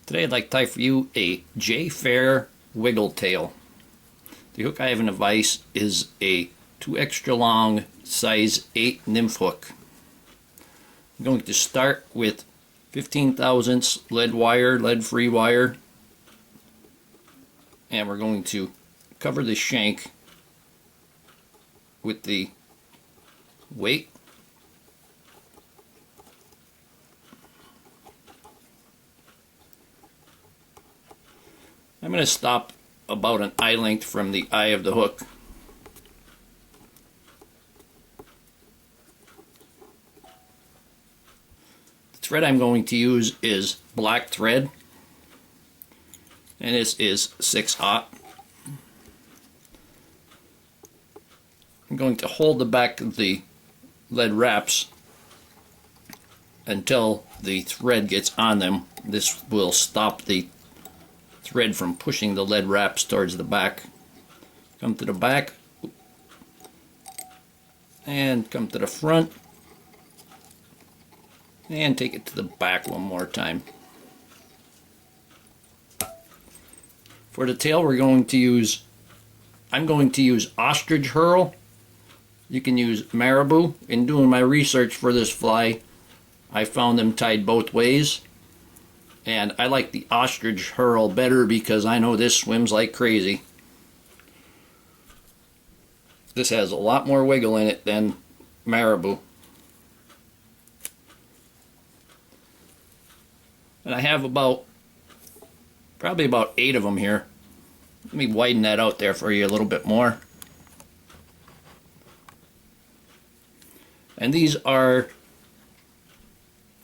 Today I'd like to tie for you a J-Fair wiggle tail. The hook I have in the vise is a 2 extra long size 8 nymph hook. I'm going to start with 15 thousandths lead wire, lead free wire, and we're going to cover the shank with the weight. I'm going to stop about an eye length from the eye of the hook. The thread I'm going to use is black thread, and this is 6/0. I'm going to hold the back of the lead wraps until the thread gets on them. This will stop the thread from pushing the lead wraps towards the back. Come to the back and come to the front and take it to the back one more time. For the tail I'm going to use ostrich herl. You can use marabou. In doing my research for this fly, I found them tied both ways. And I like the ostrich herl better because I know this swims like crazy. This has a lot more wiggle in it than marabou. And I have probably about 8 of them here. Let me widen that out there for you a little bit more. And these are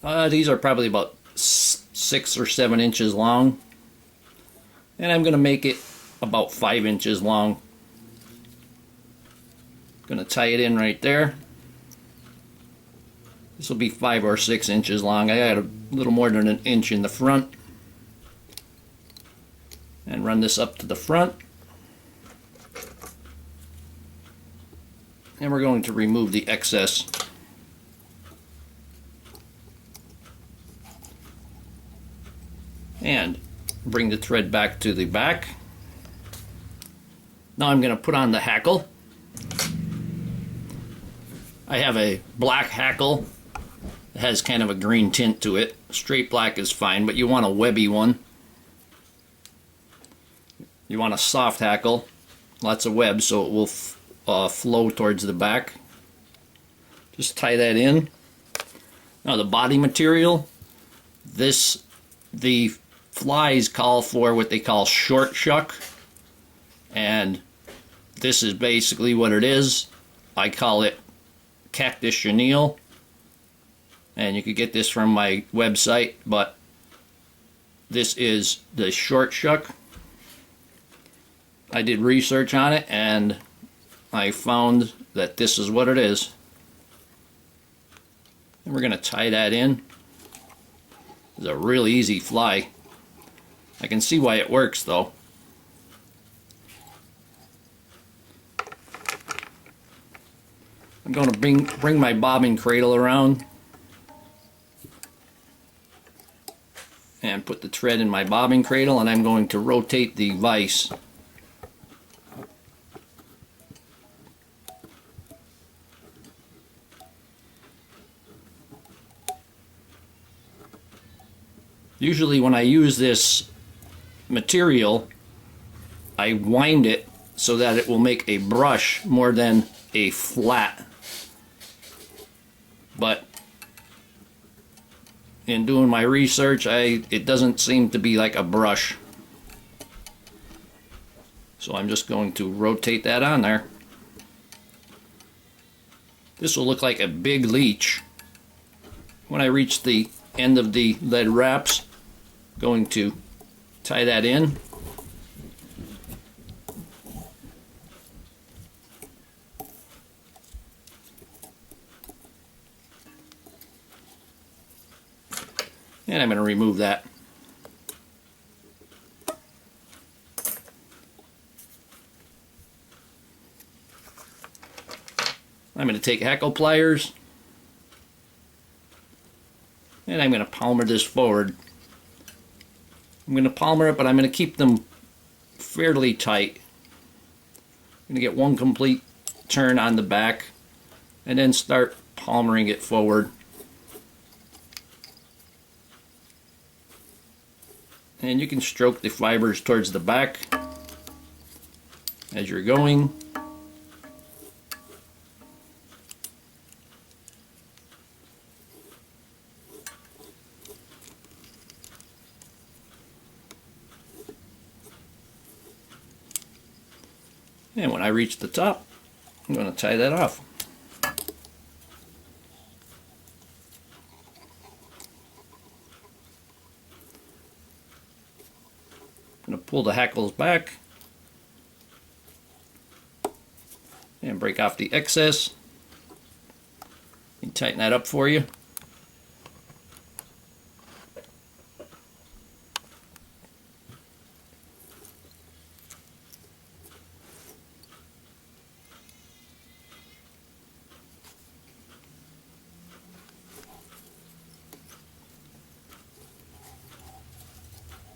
probably about 6 or 7 inches long, and I'm going to make it about 5 inches long. Going to tie it in right there. This will be 5 or 6 inches long. I got a little more than an inch in the front, and run this up to the front, and we're going to remove the excess. And bring the thread back to the back. Now I'm going to put on the hackle. I have a black hackle. It has kind of a green tint to it. Straight black is fine, but you want a webby one. You want a soft hackle, lots of web, so it will flow towards the back. Just tie that in. Now the body material, the flies call for what they call short shuck, and this is basically what it is. I call it cactus chenille, and you could get this from my website, but this is the short shuck. I did research on it and I found that this is what it is. And we're going to tie that in. It's a really easy fly. I can see why it works though. I'm going to bring my bobbin cradle around and put the thread in my bobbin cradle, and I'm going to rotate the vise. Usually when I use this material, I wind it so that it will make a brush more than a flat. But in doing my research, it doesn't seem to be like a brush. So I'm just going to rotate that on there. This will look like a big leech. When I reach the end of the lead wraps, going to tie that in. And I'm going to remove that. I'm going to take hackle pliers and I'm going to palmer this forward. I'm going to palmer it, but I'm going to keep them fairly tight. I'm going to get one complete turn on the back and then start palmering it forward. And you can stroke the fibers towards the back as you're going. And when I reach the top, I'm going to tie that off. I'm going to pull the hackles back and break off the excess and tighten that up for you.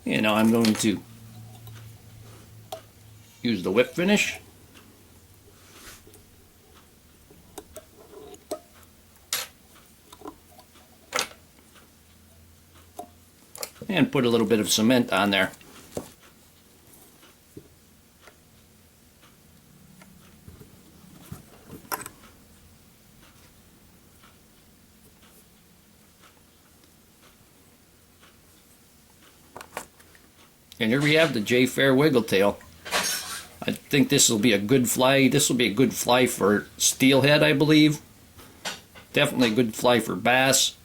And now I'm going to use the whip finish. And put a little bit of cement on there. And here we have the J Fair Wiggletail. I think this will be a good fly. This will be a good fly for steelhead, I believe. Definitely a good fly for bass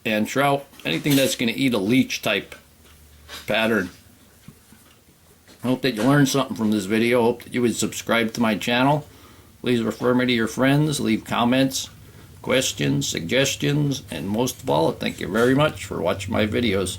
and trout. Anything that's going to eat a leech type pattern. I hope that you learned something from this video. I hope that you would subscribe to my channel. Please refer me to your friends. Leave comments, questions, suggestions, and most of all, thank you very much for watching my videos.